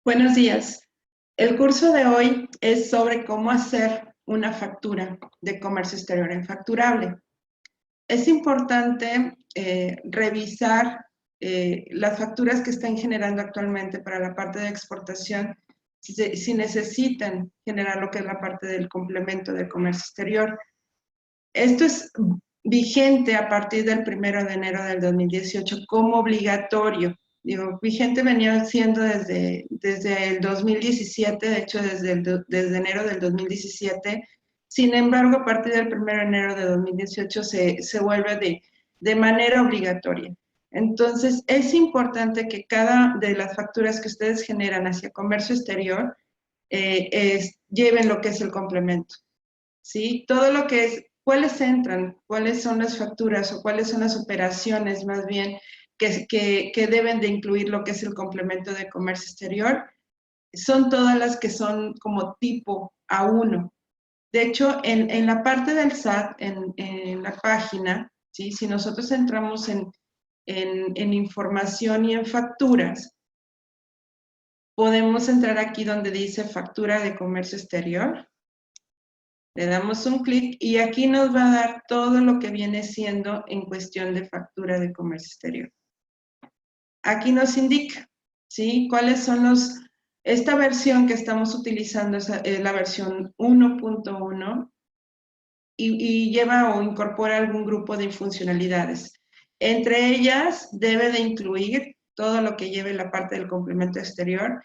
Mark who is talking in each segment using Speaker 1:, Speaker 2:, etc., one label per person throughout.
Speaker 1: Buenos días. El curso de hoy es sobre cómo hacer una factura de comercio exterior en facturable. Es importante revisar las facturas que están generando actualmente para la parte de exportación, si necesitan generar lo que es la parte del complemento de comercio exterior. Esto es vigente a partir del 1 de enero del 2018 como obligatorio. Digo, vigente venía siendo desde el 2017, de hecho desde enero del 2017. Sin embargo, a partir del 1 de enero de 2018 se vuelve de manera obligatoria. Entonces, es importante que cada de las facturas que ustedes generan hacia comercio exterior lleven lo que es el complemento. ¿Sí? Todo lo que es, ¿cuáles entran? ¿Cuáles son las facturas o cuáles son las operaciones más bien que deben de incluir lo que es el complemento de comercio exterior? Son todas las que son como tipo A1. De hecho, en la parte del SAT, en la página, ¿sí? Si nosotros entramos en información y en facturas, podemos entrar aquí donde dice factura de comercio exterior. Le damos un clic y aquí nos va a dar todo lo que viene siendo en cuestión de factura de comercio exterior. Aquí nos indica, ¿sí? Cuáles son esta versión que estamos utilizando es la versión 1.1 y lleva o incorpora algún grupo de funcionalidades. Entre ellas debe de incluir todo lo que lleve la parte del complemento exterior.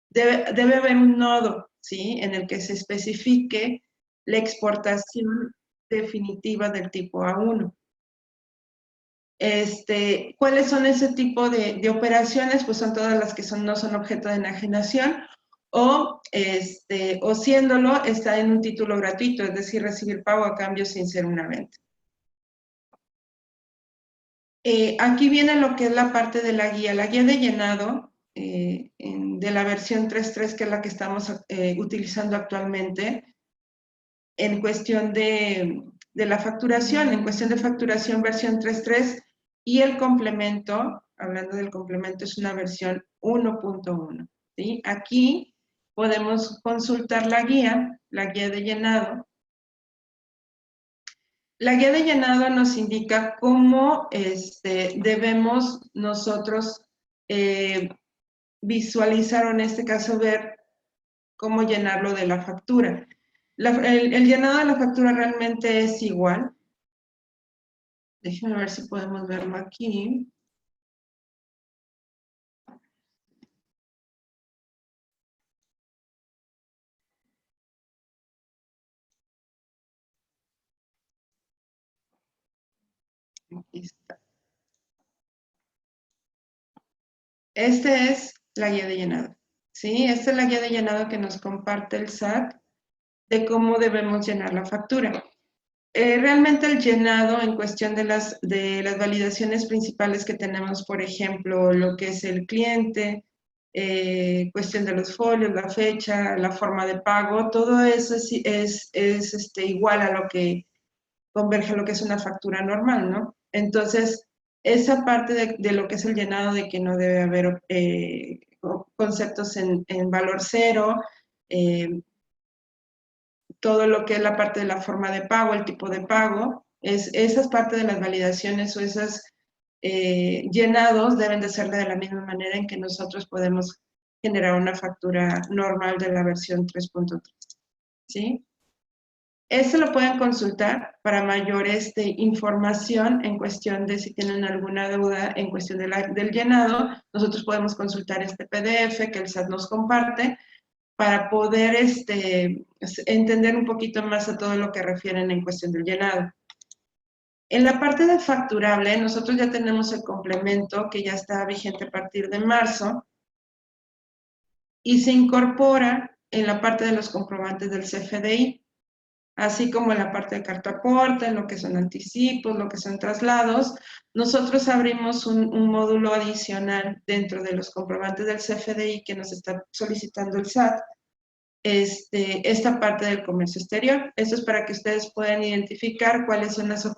Speaker 1: Debe haber un nodo, ¿sí? En el que se especifique la exportación definitiva del tipo A1. ¿Cuáles son ese tipo de operaciones? Pues son todas las que no son objeto de enajenación o siéndolo, está en un título gratuito, es decir, recibir pago a cambio sin ser una venta. Aquí viene lo que es la parte de la guía de llenado de la versión 3.3, que es la que estamos utilizando actualmente. En cuestión de la facturación, versión 3.3 y el complemento, hablando del complemento, es una versión 1.1. ¿sí? Aquí podemos consultar la guía de llenado. La guía de llenado nos indica cómo debemos nosotros visualizar o en este caso ver cómo llenarlo de la factura. El llenado de la factura realmente es igual. Déjenme ver si podemos verlo aquí. Aquí está. Esta es la guía de llenado. ¿sí? Esta es la guía de llenado que nos comparte el SAT de cómo debemos llenar la factura. Realmente el llenado en cuestión de las validaciones principales que tenemos, por ejemplo, lo que es el cliente, cuestión de los folios, la fecha, la forma de pago, todo eso es igual a lo que converge a lo que es una factura normal, ¿no? Entonces, esa parte de lo que es el llenado, de que no debe haber conceptos en valor cero, todo lo que es la parte de la forma de pago, el tipo de pago, esas partes de las validaciones o esos llenados deben de ser de la misma manera en que nosotros podemos generar una factura normal de la versión 3.3. ¿sí? Este lo pueden consultar para mayor información en cuestión de si tienen alguna duda en cuestión del llenado. Nosotros podemos consultar este PDF que el SAT nos comparte para poder entender un poquito más a todo lo que refieren en cuestión del llenado. En la parte de facturable, nosotros ya tenemos el complemento que ya está vigente a partir de marzo y se incorpora en la parte de los comprobantes del CFDI, así como en la parte de cartaporte, en lo que son anticipos, lo que son traslados. Nosotros abrimos un módulo adicional dentro de los comprobantes del CFDI que nos está solicitando el SAT, esta parte del comercio exterior. Esto es para que ustedes puedan identificar cuáles son las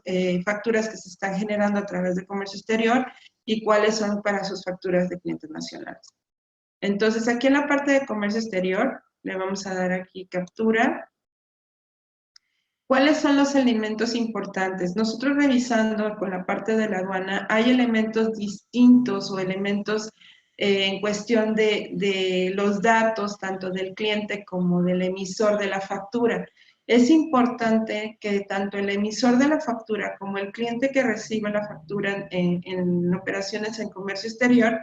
Speaker 1: facturas que se están generando a través de comercio exterior y cuáles son para sus facturas de clientes nacionales. Entonces, aquí en la parte de comercio exterior, le vamos a dar aquí captura. ¿Cuáles son los elementos importantes? Nosotros revisando con la parte de la aduana, hay elementos distintos o elementos en cuestión de los datos, tanto del cliente como del emisor de la factura. Es importante que tanto el emisor de la factura como el cliente que recibe la factura en operaciones en comercio exterior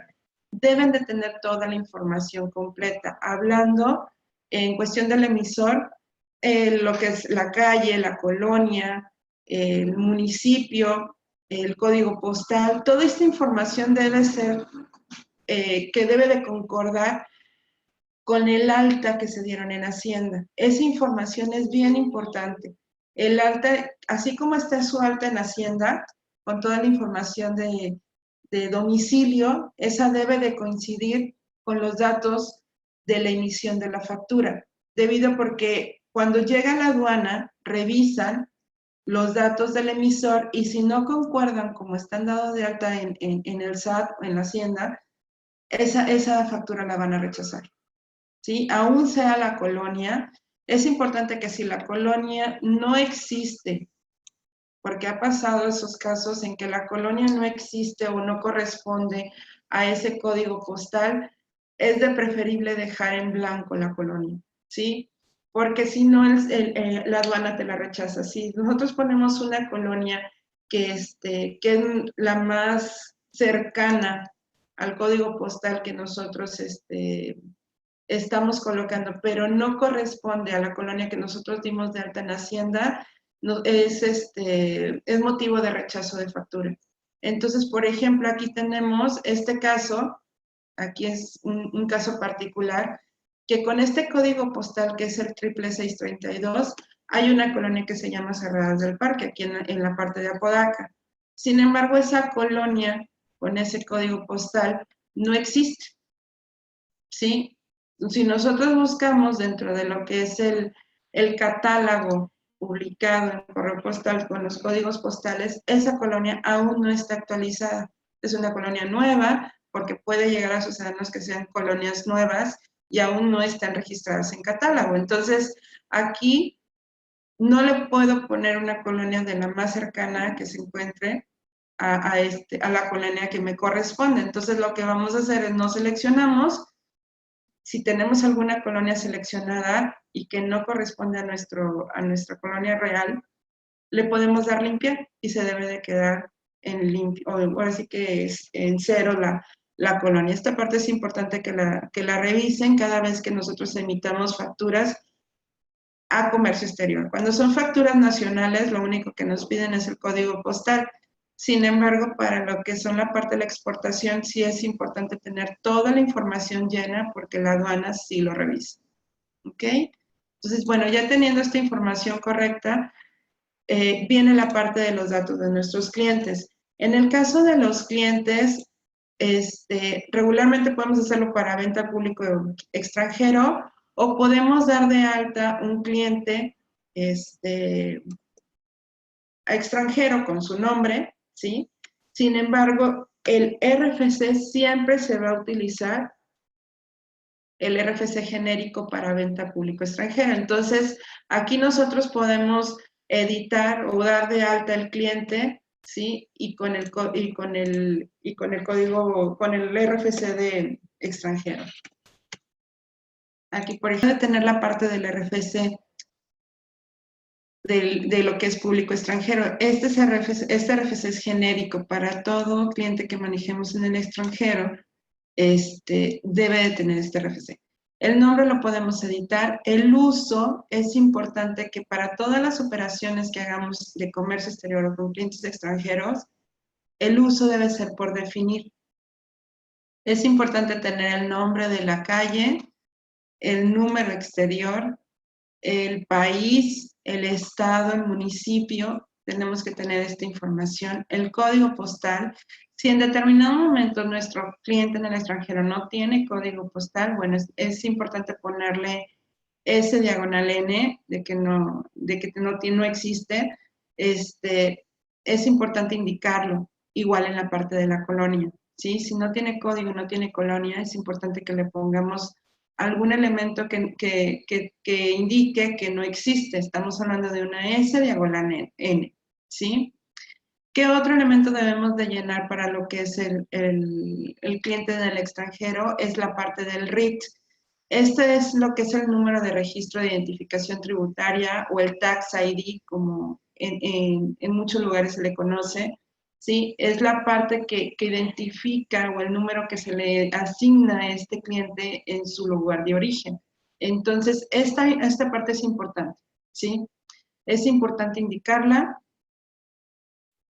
Speaker 1: deben de tener toda la información completa. Hablando en cuestión del emisor, lo que es la calle, la colonia, el municipio, el código postal, toda esta información debe ser, que debe de concordar con el alta que se dieron en Hacienda. Esa información es bien importante. El alta, así como está su alta en Hacienda, con toda la información de domicilio, esa debe de coincidir con los datos de la emisión de la factura, debido porque cuando llega a la aduana, revisan los datos del emisor y si no concuerdan como están dados de alta en el SAT o en la Hacienda, esa factura la van a rechazar. ¿Sí? Aún sea la colonia, es importante que si la colonia no existe, porque ha pasado esos casos en que la colonia no existe o no corresponde a ese código postal, es de preferible dejar en blanco la colonia, ¿sí? Porque si no, la aduana te la rechaza. Si nosotros ponemos una colonia que es la más cercana al código postal que nosotros estamos colocando, pero no corresponde a la colonia que nosotros dimos de alta en Hacienda, no, es motivo de rechazo de factura. Entonces, por ejemplo, aquí tenemos este caso, aquí es un caso particular, que con este código postal que es el 66632, hay una colonia que se llama Cerradas del Parque, aquí en la parte de Apodaca. Sin embargo, esa colonia con ese código postal no existe, ¿sí? Si nosotros buscamos dentro de lo que es el catálogo publicado en correo postal con los códigos postales, esa colonia aún no está actualizada. Es una colonia nueva porque puede llegar a sucedernos que sean colonias nuevas y aún no están registradas en catálogo. Entonces, aquí no le puedo poner una colonia de la más cercana que se encuentre a la colonia que me corresponde. Entonces, lo que vamos a hacer es no seleccionamos. Si tenemos alguna colonia seleccionada y que no corresponde a nuestra colonia real, le podemos dar limpiar y se debe de quedar en limpio, o ahora sí que es en cero la colonia. Esta parte es importante que la revisen cada vez que nosotros emitamos facturas a comercio exterior. Cuando son facturas nacionales, lo único que nos piden es el código postal. Sin embargo, para lo que son la parte de la exportación, sí es importante tener toda la información llena porque la aduana sí lo revisa. ¿Ok? Entonces, bueno, ya teniendo esta información correcta, viene la parte de los datos de nuestros clientes. En el caso de los clientes, regularmente podemos hacerlo para venta público extranjero o podemos dar de alta un cliente extranjero con su nombre, ¿sí? Sin embargo, el RFC siempre se va a utilizar el RFC genérico para venta público extranjera. Entonces, aquí nosotros podemos editar o dar de alta el cliente, ¿sí? Y con el código, con el RFC de extranjero. Aquí, por ejemplo, tener la parte del RFC de lo que es público extranjero. Este RFC es genérico para todo cliente que manejemos en el extranjero, debe de tener este RFC. El nombre lo podemos editar. El uso es importante que para todas las operaciones que hagamos de comercio exterior o con clientes extranjeros, el uso debe ser por definir. Es importante tener el nombre de la calle, el número exterior, el país, el estado, el municipio, tenemos que tener esta información, el código postal. Si en determinado momento nuestro cliente en el extranjero no tiene código postal, bueno, es importante ponerle ese diagonal N de que no existe. Es importante indicarlo, igual en la parte de la colonia. ¿sí? Si no tiene código, no tiene colonia, es importante que le pongamos algún elemento que indique que no existe. Estamos hablando de una S diagonal N, ¿sí? ¿Qué otro elemento debemos de llenar para lo que es el cliente del extranjero? Es la parte del RIT. Este es lo que es el número de registro de identificación tributaria o el Tax ID, como en muchos lugares se le conoce. ¿Sí? Es la parte que identifica o el número que se le asigna a este cliente en su lugar de origen. Entonces, esta parte es importante, ¿sí? Es importante indicarla.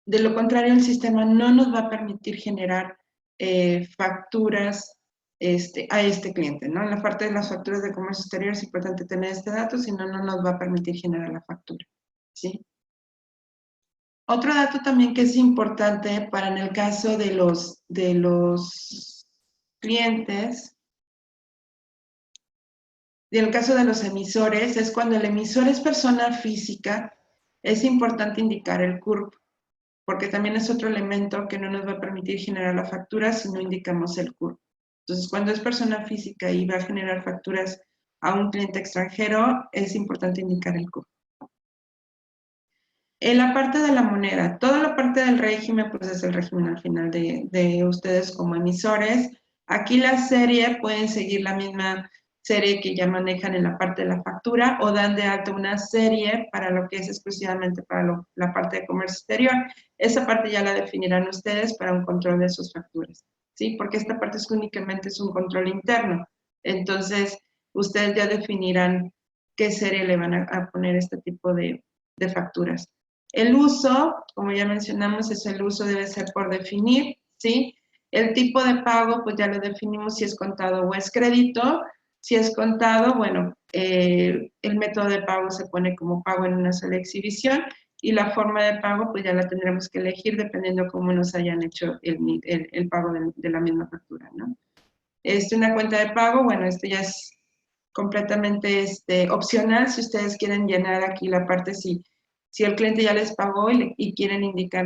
Speaker 1: De lo contrario, el sistema no nos va a permitir generar facturas a este cliente, ¿no? En la parte de las facturas de comercio exterior es importante tener este dato, si no, no nos va a permitir generar la factura, ¿sí? Otro dato también que es importante para en el caso de los clientes, y en el caso de los emisores, es cuando el emisor es persona física, es importante indicar el CURP, porque también es otro elemento que no nos va a permitir generar la factura si no indicamos el CURP. Entonces, cuando es persona física y va a generar facturas a un cliente extranjero, es importante indicar el CURP. En la parte de la moneda, toda la parte del régimen, pues es el régimen al final de ustedes como emisores. Aquí la serie pueden seguir la misma serie que ya manejan en la parte de la factura o dan de alta una serie para lo que es exclusivamente para la parte de comercio exterior. Esa parte ya la definirán ustedes para un control de sus facturas, ¿sí? Porque esta parte únicamente es un control interno. Entonces, ustedes ya definirán qué serie le van a poner este tipo de facturas. El uso, como ya mencionamos, el uso debe ser por definir, ¿sí? El tipo de pago, pues ya lo definimos si es contado o es crédito. Si es contado, bueno, el método de pago se pone como pago en una sola exhibición y la forma de pago, pues ya la tendremos que elegir dependiendo cómo nos hayan hecho el pago de la misma factura, ¿no? Una cuenta de pago, bueno, esto ya es completamente opcional si ustedes quieren llenar aquí la parte si el cliente ya les pagó y quieren indicar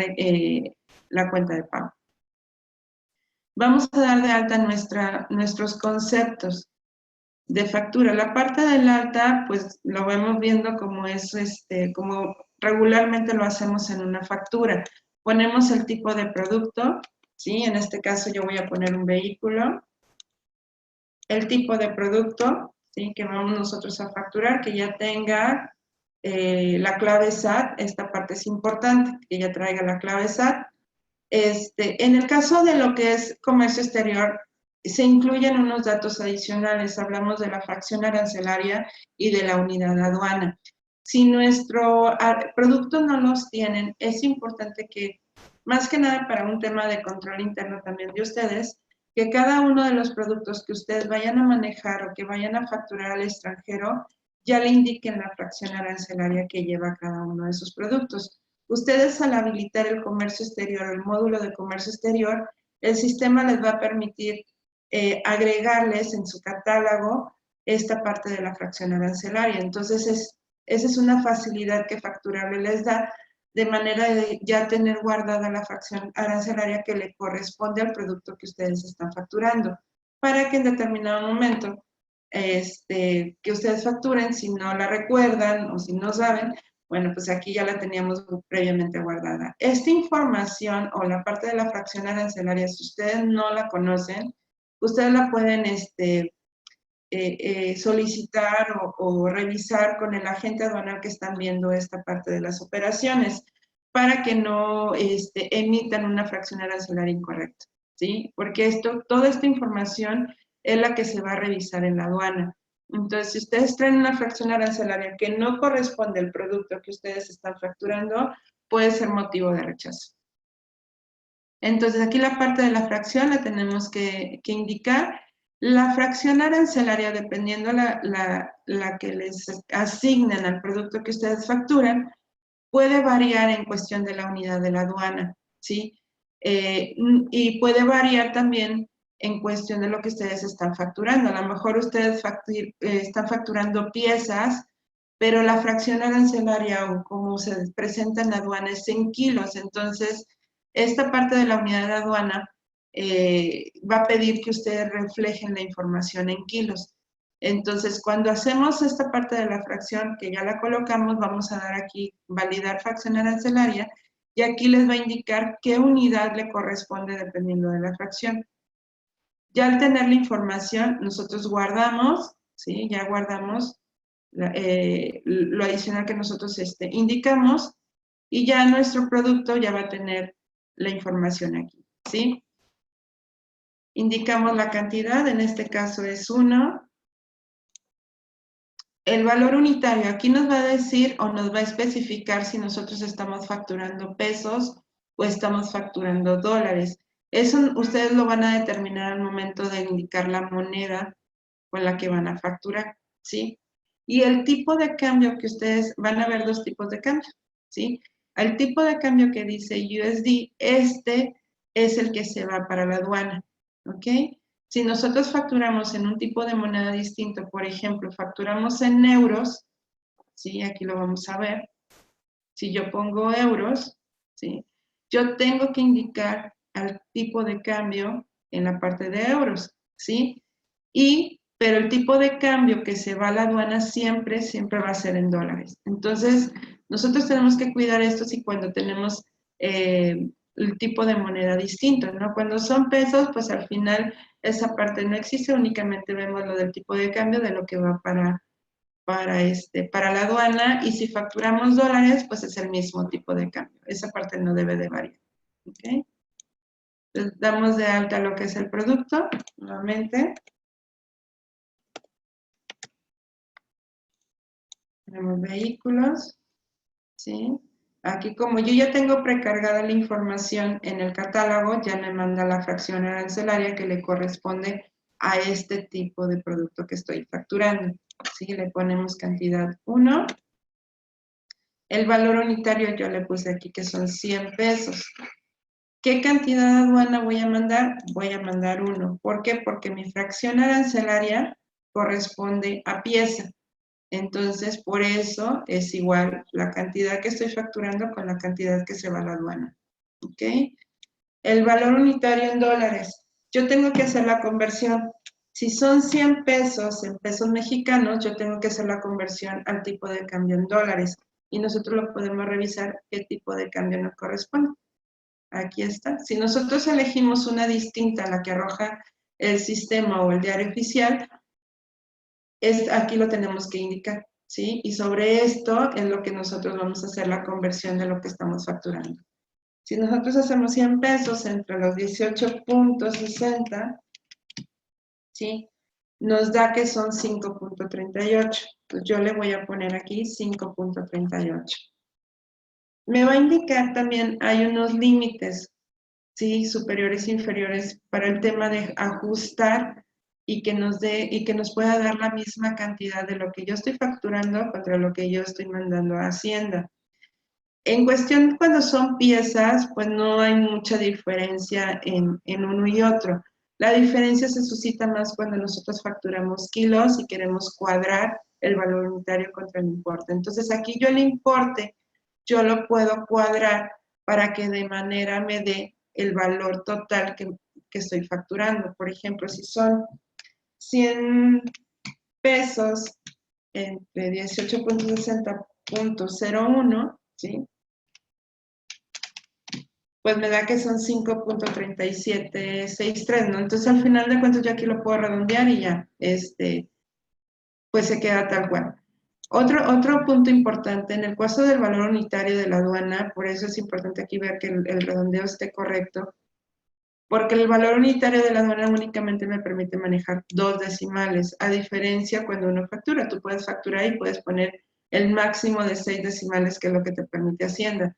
Speaker 1: la cuenta de pago. Vamos a dar de alta nuestros conceptos de factura. La parte del alta, pues lo vemos viendo como es, como regularmente lo hacemos en una factura. Ponemos el tipo de producto, ¿sí? En este caso yo voy a poner un vehículo. El tipo de producto, ¿sí? Que vamos nosotros a facturar, que ya tenga la clave SAT, esta parte es importante, que ya traiga la clave SAT. En el caso de lo que es comercio exterior, se incluyen unos datos adicionales, hablamos de la fracción arancelaria y de la unidad de aduana. Si nuestro producto no los tienen, es importante que, más que nada para un tema de control interno también de ustedes, que cada uno de los productos que ustedes vayan a manejar o que vayan a facturar al extranjero, ya le indiquen la fracción arancelaria que lleva cada uno de sus productos. Ustedes al habilitar el comercio exterior, el módulo de comercio exterior, el sistema les va a permitir agregarles en su catálogo esta parte de la fracción arancelaria. Entonces, esa es una facilidad que Facturable les da, de manera de ya tener guardada la fracción arancelaria que le corresponde al producto que ustedes están facturando, para que en determinado momento que ustedes facturen, si no la recuerdan o si no saben, bueno, pues aquí ya la teníamos previamente guardada. Esta información o la parte de la fracción arancelaria, si ustedes no la conocen, ustedes la pueden solicitar o revisar con el agente aduanal que están viendo esta parte de las operaciones para que no emitan una fracción arancelaria incorrecta, ¿sí? Porque toda esta información es la que se va a revisar en la aduana. Entonces, si ustedes traen una fracción arancelaria que no corresponde al producto que ustedes están facturando, puede ser motivo de rechazo. Entonces, aquí la parte de la fracción la tenemos que indicar. La fracción arancelaria, dependiendo la que les asignen al producto que ustedes facturan, puede variar en cuestión de la unidad de la aduana, ¿sí? Y puede variar también en cuestión de lo que ustedes están facturando. A lo mejor ustedes están facturando piezas, pero la fracción arancelaria o como se presenta en la aduana es en kilos. Entonces, esta parte de la unidad de aduana va a pedir que ustedes reflejen la información en kilos. Entonces, cuando hacemos esta parte de la fracción, que ya la colocamos, vamos a dar aquí validar fracción arancelaria, y aquí les va a indicar qué unidad le corresponde dependiendo de la fracción. Ya al tener la información, nosotros guardamos, ¿sí? Ya guardamos lo adicional que nosotros indicamos, y ya nuestro producto ya va a tener la información aquí, ¿sí? Indicamos la cantidad, en este caso es 1. El valor unitario, aquí nos va a decir o nos va a especificar si nosotros estamos facturando pesos o estamos facturando dólares. Eso ustedes lo van a determinar al momento de indicar la moneda con la que van a facturar, ¿sí? Y el tipo de cambio que ustedes van a ver, 2 tipos de cambio, ¿sí? El tipo de cambio que dice USD, este es el que se va para la aduana, ¿ok? Si nosotros facturamos en un tipo de moneda distinto, por ejemplo, facturamos en euros, ¿sí? Aquí lo vamos a ver. Si yo pongo euros, ¿sí? Yo tengo que indicar al tipo de cambio en la parte de euros, ¿sí? Pero el tipo de cambio que se va a la aduana siempre va a ser en dólares. Entonces, nosotros tenemos que cuidar esto si cuando tenemos el tipo de moneda distinto, ¿no? Cuando son pesos, pues al final esa parte no existe, únicamente vemos lo del tipo de cambio de lo que va para la aduana, y si facturamos dólares, pues es el mismo tipo de cambio. Esa parte no debe de variar, ¿ok? Entonces, damos de alta lo que es el producto, nuevamente. Tenemos vehículos, ¿sí? Aquí como yo ya tengo precargada la información en el catálogo, ya me manda la fracción arancelaria que le corresponde a este tipo de producto que estoy facturando. ¿Sí? Le ponemos cantidad 1. El valor unitario yo le puse aquí que son 100 pesos. ¿Qué cantidad de aduana voy a mandar? Voy a mandar 1. ¿Por qué? Porque mi fracción arancelaria corresponde a pieza. Entonces, por eso es igual la cantidad que estoy facturando con la cantidad que se va a la aduana. ¿Ok? El valor unitario en dólares. Yo tengo que hacer la conversión. Si son 100 pesos en pesos mexicanos, yo tengo que hacer la conversión al tipo de cambio en dólares. Y nosotros lo podemos revisar qué tipo de cambio nos corresponde. Aquí está. Si nosotros elegimos una distinta a la que arroja el sistema o el diario oficial, aquí lo tenemos que indicar, ¿sí? Y sobre esto es lo que nosotros vamos a hacer la conversión de lo que estamos facturando. Si nosotros hacemos 100 pesos entre los 18.60, ¿sí? Nos da que son 5.38. Entonces yo le voy a poner aquí 5.38. Me va a indicar también, hay unos límites, ¿sí? Superiores e inferiores para el tema de ajustar y que nos pueda dar la misma cantidad de lo que yo estoy facturando contra lo que yo estoy mandando a Hacienda. En cuestión, cuando son piezas, pues no hay mucha diferencia en uno y otro. La diferencia se suscita más cuando nosotros facturamos kilos y queremos cuadrar el valor unitario contra el importe. Entonces aquí yo el importe, yo lo puedo cuadrar para que de manera me dé el valor total que estoy facturando. Por ejemplo, si son 100 pesos entre 18.60.01, ¿sí? Pues me da que son 5.3763, ¿no? Entonces al final de cuentas yo aquí lo puedo redondear y ya, pues se queda tal cual. Otro punto importante, en el caso del valor unitario de la aduana, por eso es importante aquí ver que el redondeo esté correcto, porque el valor unitario de la aduana únicamente me permite manejar 2 decimales, a diferencia cuando uno factura. Tú puedes facturar y puedes poner el máximo de 6 decimales, que es lo que te permite Hacienda.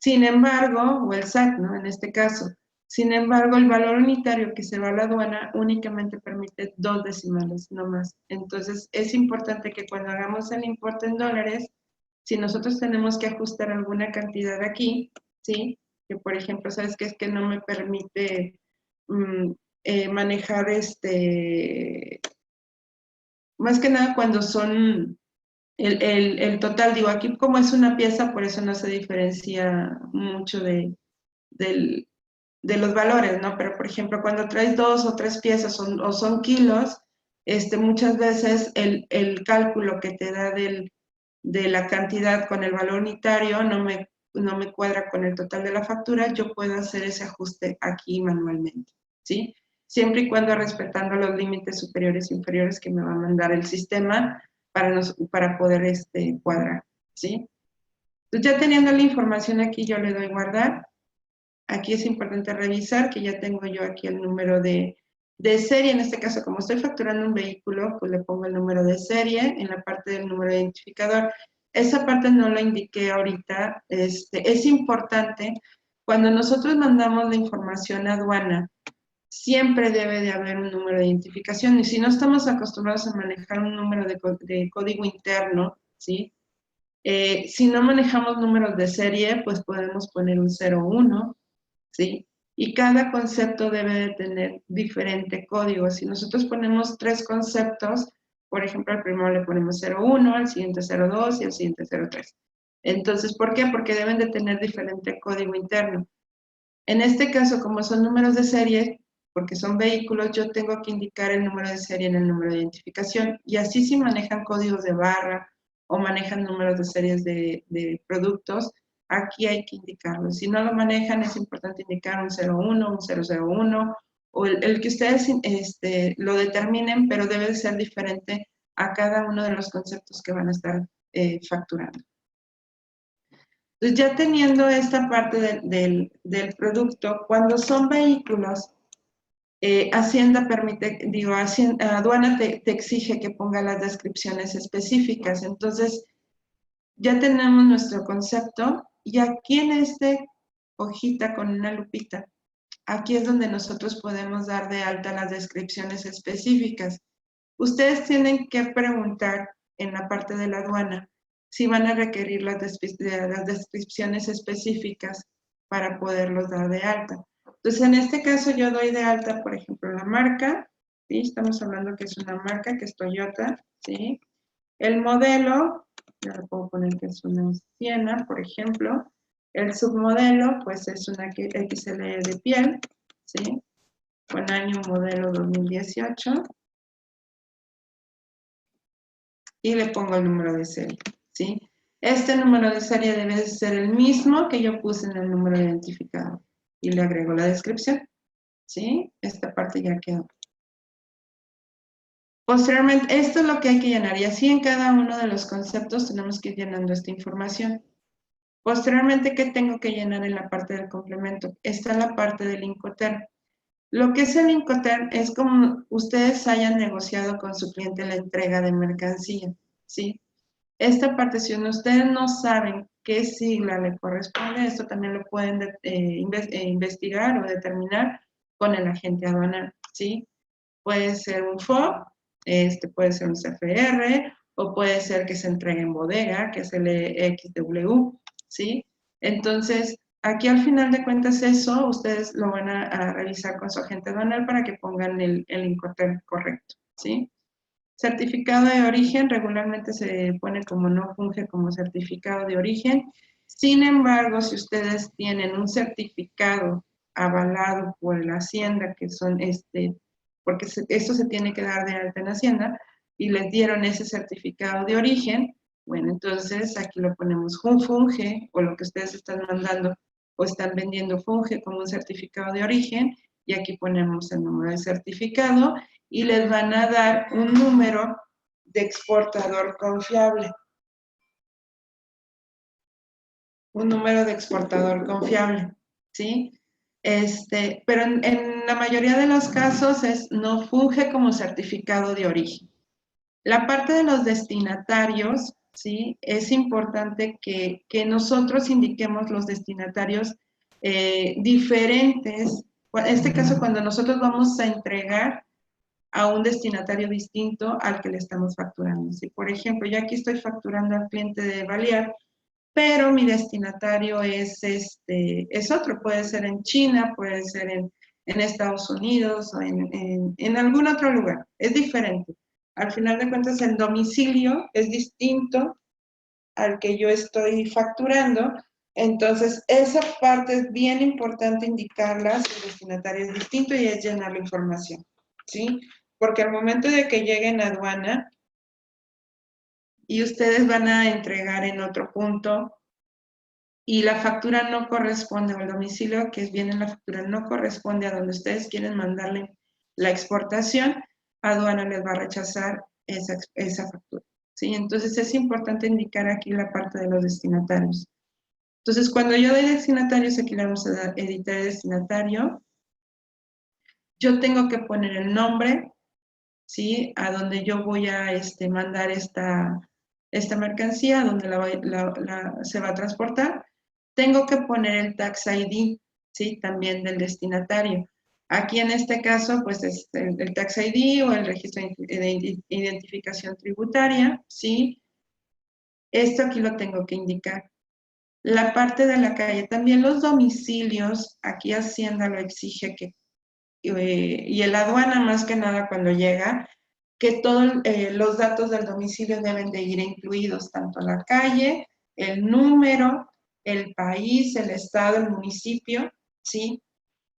Speaker 1: Sin embargo, o el SAT, ¿no? En este caso. Sin embargo, el valor unitario que se va a la aduana únicamente permite 2 decimales, no más. Entonces, es importante que cuando hagamos el importe en dólares, si nosotros tenemos que ajustar alguna cantidad aquí, ¿sí? Que por ejemplo, ¿sabes qué? Es que no me permite manejar más que nada cuando son el total, digo, aquí como es una pieza, por eso no se diferencia mucho del de los valores, ¿no? Pero, por ejemplo, cuando traes 2 o 3 piezas o son kilos, muchas veces el cálculo que te da de la cantidad con el valor unitario no me cuadra con el total de la factura, yo puedo hacer ese ajuste aquí manualmente, ¿sí? Siempre y cuando respetando los límites superiores e inferiores que me va a mandar el sistema para poder cuadrar, ¿sí? Entonces, ya teniendo la información aquí, yo le doy guardar. Aquí es importante revisar que ya tengo yo aquí el número de serie. En este caso, como estoy facturando un vehículo, pues le pongo el número de serie en la parte del número de identificador. Esa parte no la indiqué ahorita. Es importante, cuando nosotros mandamos la información a aduana, siempre debe de haber un número de identificación. Y si no estamos acostumbrados a manejar un número de código interno, ¿sí? Si no manejamos números de serie, pues podemos poner un 01, ¿sí? Y cada concepto debe de tener diferente código. Si nosotros ponemos 3 conceptos, por ejemplo, al primero le ponemos 01, al siguiente 02 y al siguiente 03. Entonces, ¿por qué? Porque deben de tener diferente código interno. En este caso, como son números de serie, porque son vehículos, yo tengo que indicar el número de serie en el número de identificación. Y así si manejan códigos de barra o manejan números de series de productos, aquí hay que indicarlo. Si no lo manejan, es importante indicar un 01, un 001, o el que ustedes lo determinen, pero debe de ser diferente a cada uno de los conceptos que van a estar facturando. Entonces, ya teniendo esta parte del producto, cuando son vehículos, Hacienda permite, aduana te exige que ponga las descripciones específicas. Entonces, ya tenemos nuestro concepto y aquí en hojita con una lupita, aquí es donde nosotros podemos dar de alta las descripciones específicas. Ustedes tienen que preguntar en la parte de la aduana si van a requerir las descripciones específicas para poderlos dar de alta. Entonces, en este caso yo doy de alta, por ejemplo, la marca, ¿sí? Estamos hablando que es una marca, que es Toyota, ¿sí? El modelo, ya le puedo poner que es una Siena, por ejemplo. El submodelo, pues es una XL de piel, ¿sí? Con año modelo 2018. Y le pongo el número de serie, ¿sí? Este número de serie debe ser el mismo que yo puse en el número de identificador. Y le agrego la descripción, ¿sí? Esta parte ya quedó. Posteriormente, esto es lo que hay que llenar. Y así en cada uno de los conceptos tenemos que ir llenando esta información. Posteriormente, ¿qué tengo que llenar en la parte del complemento? Está la parte del Incoterm. Lo que es el Incoterm es como ustedes hayan negociado con su cliente la entrega de mercancía, ¿sí? Esta parte, si ustedes no saben qué sigla le corresponde, esto también lo pueden investigar o determinar con el agente aduanal, ¿sí? Puede ser un FOB, puede ser un CFR, o puede ser que se entregue en bodega, que es el XW, ¿sí? Entonces, aquí al final de cuentas eso, ustedes lo van a revisar con su agente aduanal para que pongan el Incoterm correcto, ¿sí? Certificado de origen regularmente se pone como no funge como certificado de origen. Sin embargo, si ustedes tienen un certificado avalado por la Hacienda, que son porque esto se tiene que dar de alta en Hacienda, y les dieron ese certificado de origen, bueno, entonces aquí lo ponemos funge, o lo que ustedes están mandando o están vendiendo funge como un certificado de origen, y aquí ponemos el número de certificado, y les van a dar un número de exportador confiable. Un número de exportador confiable, ¿sí? Pero en la mayoría de los casos no funge como certificado de origen. La parte de los destinatarios, ¿sí? Es importante que nosotros indiquemos los destinatarios diferentes. En este caso, cuando nosotros vamos a entregar a un destinatario distinto al que le estamos facturando. Si, por ejemplo, yo aquí estoy facturando al cliente de Balear, pero mi destinatario es otro, puede ser en China, puede ser en Estados Unidos o en algún otro lugar, es diferente. Al final de cuentas, el domicilio es distinto al que yo estoy facturando, Entonces, esa parte es bien importante indicarla si el destinatario es distinto y es llenar la información, ¿sí? Porque al momento de que lleguen a aduana y ustedes van a entregar en otro punto y la factura no corresponde, o el domicilio que viene en la factura no corresponde a donde ustedes quieren mandarle la exportación, aduana les va a rechazar esa factura, ¿sí? Entonces, es importante indicar aquí la parte de los destinatarios. Entonces, cuando yo doy destinatarios, aquí le vamos a dar editar destinatario. Yo tengo que poner el nombre, ¿sí? A donde yo voy a mandar esta mercancía, a donde se va a transportar. Tengo que poner el tax ID, ¿sí? También del destinatario. Aquí en este caso, pues es el tax ID o el registro de identificación tributaria, ¿sí? Esto aquí lo tengo que indicar. La parte de la calle, también los domicilios, aquí Hacienda lo exige y el aduana más que nada cuando llega, que todos los datos del domicilio deben de ir incluidos, tanto la calle, el número, el país, el estado, el municipio, ¿sí?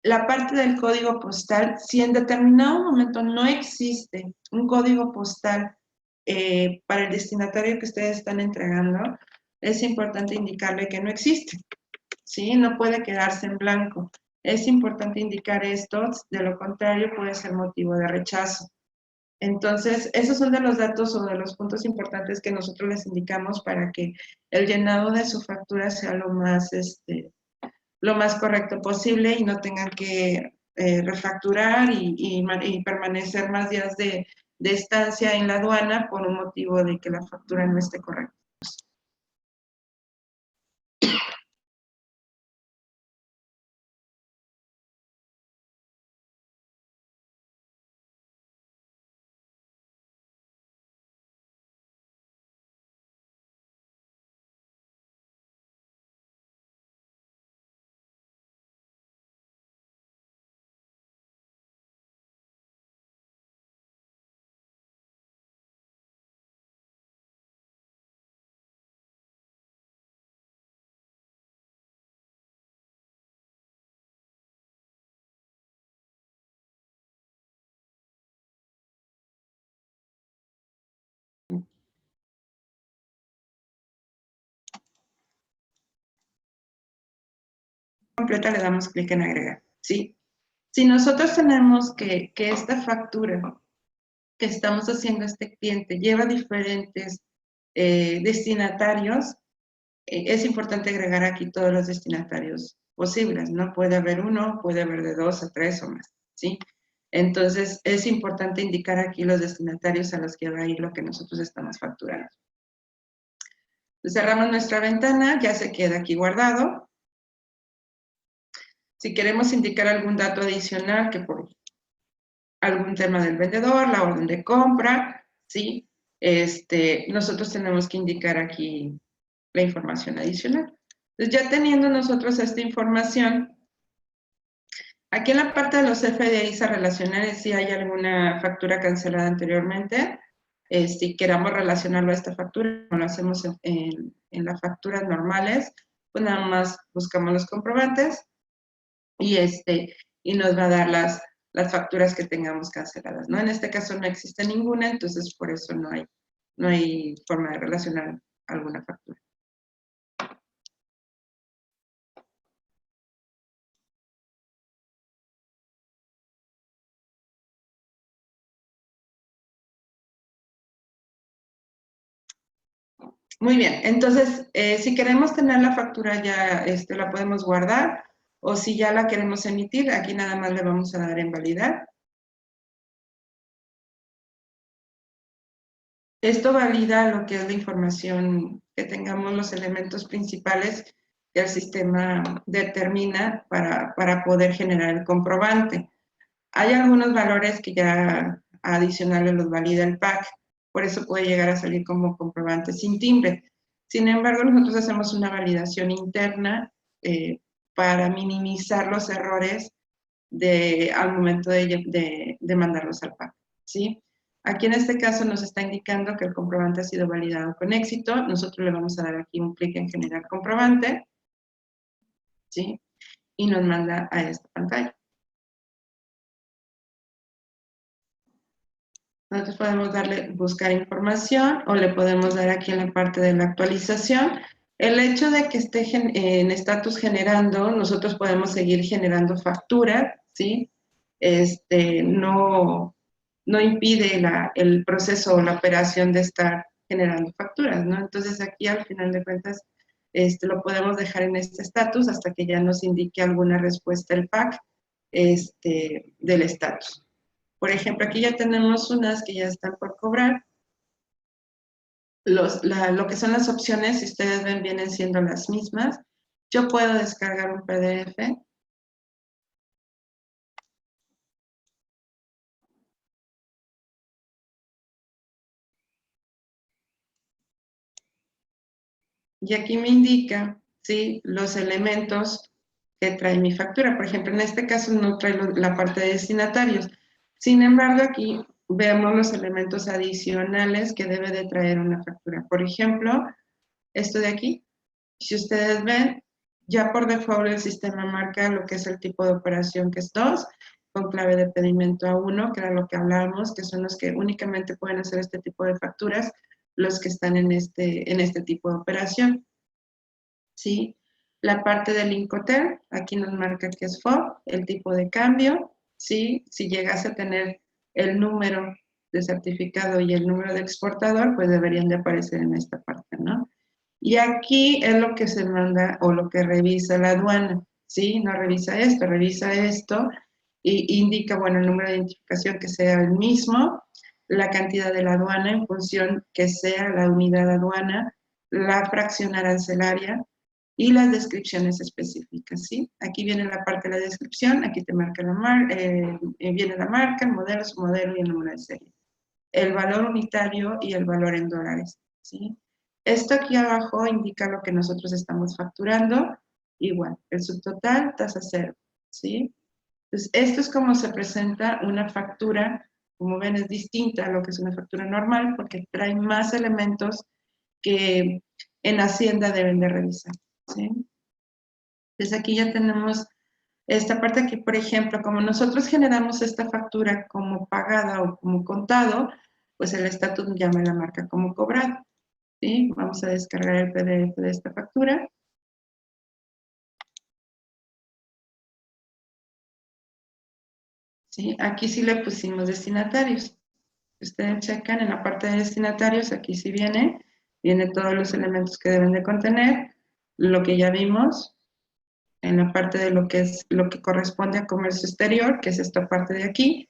Speaker 1: La parte del código postal, si en determinado momento no existe un código postal para el destinatario que ustedes están entregando, es importante indicarle que no existe, ¿sí? No puede quedarse en blanco. Es importante indicar esto, de lo contrario puede ser motivo de rechazo. Entonces, esos son de los datos o de los puntos importantes que nosotros les indicamos para que el llenado de su factura sea lo más correcto posible y no tengan que refacturar y permanecer más días de estancia en la aduana por un motivo de que la factura no esté correcta. Completa le damos clic en agregar, ¿sí? Si nosotros tenemos que esta factura que estamos haciendo a este cliente lleva diferentes destinatarios, es importante agregar aquí todos los destinatarios posibles, ¿no? Puede haber uno, puede haber de 2 a 3 o más, ¿sí? Entonces, es importante indicar aquí los destinatarios a los que va a ir lo que nosotros estamos facturando. Cerramos nuestra ventana, ya se queda aquí guardado. Si queremos indicar algún dato adicional, que por algún tema del vendedor, la orden de compra, ¿sí? Nosotros tenemos que indicar aquí la información adicional. Entonces, ya teniendo nosotros esta información, aquí en la parte de los FDIs a relacionar, si hay alguna factura cancelada anteriormente, si queramos relacionarlo a esta factura, como lo hacemos en las facturas normales, pues nada más buscamos los comprobantes y, y nos va a dar las facturas que tengamos canceladas, ¿no? En este caso no existe ninguna, entonces por eso no hay forma de relacionar alguna factura. Muy bien, entonces, si queremos tener la factura ya, la podemos guardar, o si ya la queremos emitir, aquí nada más le vamos a dar en validar. Esto valida lo que es la información, que tengamos los elementos principales que el sistema determina para poder generar el comprobante. Hay algunos valores que ya adicionales los valida el PAC, por eso puede llegar a salir como comprobante sin timbre. Sin embargo, nosotros hacemos una validación interna para minimizar los errores al momento de mandarlos al PAC, ¿sí? Aquí en este caso nos está indicando que el comprobante ha sido validado con éxito. Nosotros le vamos a dar aquí un clic en generar comprobante. ¿sí? Y nos manda a esta pantalla. Nosotros podemos darle buscar información o le podemos dar aquí en la parte de la actualización. El hecho de que esté en estatus generando, nosotros podemos seguir generando factura, ¿sí? No impide el proceso o la operación de estar generando facturas, ¿no? Entonces aquí al final de cuentas lo podemos dejar en este estatus hasta que ya nos indique alguna respuesta el PAC del estatus. Por ejemplo, aquí ya tenemos unas que ya están por cobrar. Lo que son las opciones, si ustedes ven, vienen siendo las mismas. Yo puedo descargar un PDF. Y aquí me indica, ¿sí?, los elementos que trae mi factura. Por ejemplo, en este caso no trae la parte de destinatarios. Sin embargo, aquí vemos los elementos adicionales que debe de traer una factura. Por ejemplo, esto de aquí. Si ustedes ven, ya por default el sistema marca lo que es el tipo de operación, que es 2, con clave de pedimento a 1, que era lo que hablábamos, que son los que únicamente pueden hacer este tipo de facturas, los que están en este tipo de operación. ¿Sí? La parte del Incoterm, aquí nos marca que es FOB, el tipo de cambio, ¿sí? Si llegase a tener el número de certificado y el número de exportador, pues deberían de aparecer en esta parte, ¿no? Y aquí es lo que se manda o lo que revisa la aduana, ¿sí? No revisa esto y indica, bueno, el número de identificación que sea el mismo, la cantidad de la aduana en función que sea la unidad de aduana, la fracción arancelaria y las descripciones específicas, ¿sí? Aquí viene la parte de la descripción, aquí te marca viene la marca, el modelo, su modelo y el número de serie. El valor unitario y el valor en dólares, ¿sí? Esto aquí abajo indica lo que nosotros estamos facturando, igual, el subtotal, tasa cero, ¿sí? Entonces, esto es como se presenta una factura, como ven es distinta a lo que es una factura normal, porque trae más elementos que en Hacienda deben de revisar, ¿sí? Entonces aquí ya tenemos esta parte que, por ejemplo, como nosotros generamos esta factura como pagada o como contado, pues el estatus ya me la marca como cobrado, ¿sí? Vamos a descargar el PDF de esta factura. ¿Sí? Aquí sí le pusimos destinatarios. Ustedes checan en la parte de destinatarios, aquí sí viene todos los elementos que deben de contener, lo que ya vimos, en la parte de lo que corresponde a comercio exterior, que es esta parte de aquí,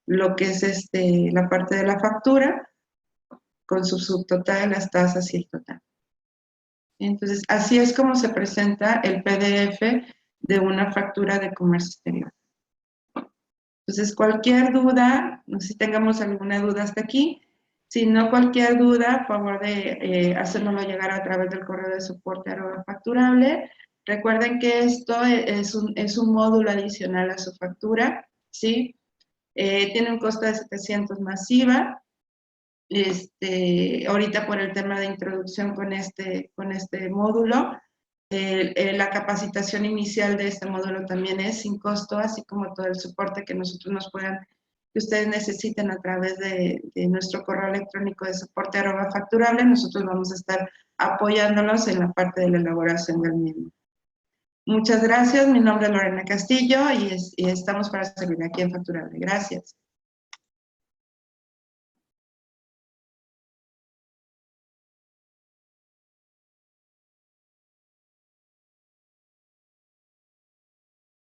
Speaker 1: lo que es la parte de la factura, con su subtotal, las tasas y el total. Entonces, así es como se presenta el PDF de una factura de comercio exterior. Entonces, cualquier duda, no sé si tengamos alguna duda hasta aquí, si no cualquier duda, a favor de hacérnoslo llegar a través del correo de soporte @facturable. Recuerden que esto es un módulo adicional a su factura, ¿sí? Tiene un costo de 700 masiva. Ahorita por el tema de introducción con este módulo, la capacitación inicial de este módulo también es sin costo, así como todo el soporte que que ustedes necesiten a través de nuestro correo electrónico de soporte @facturable. Nosotros vamos a estar apoyándolos en la parte de la elaboración del mismo. Muchas gracias, mi nombre es Lorena Castillo y estamos para servir aquí en Facturable. Gracias.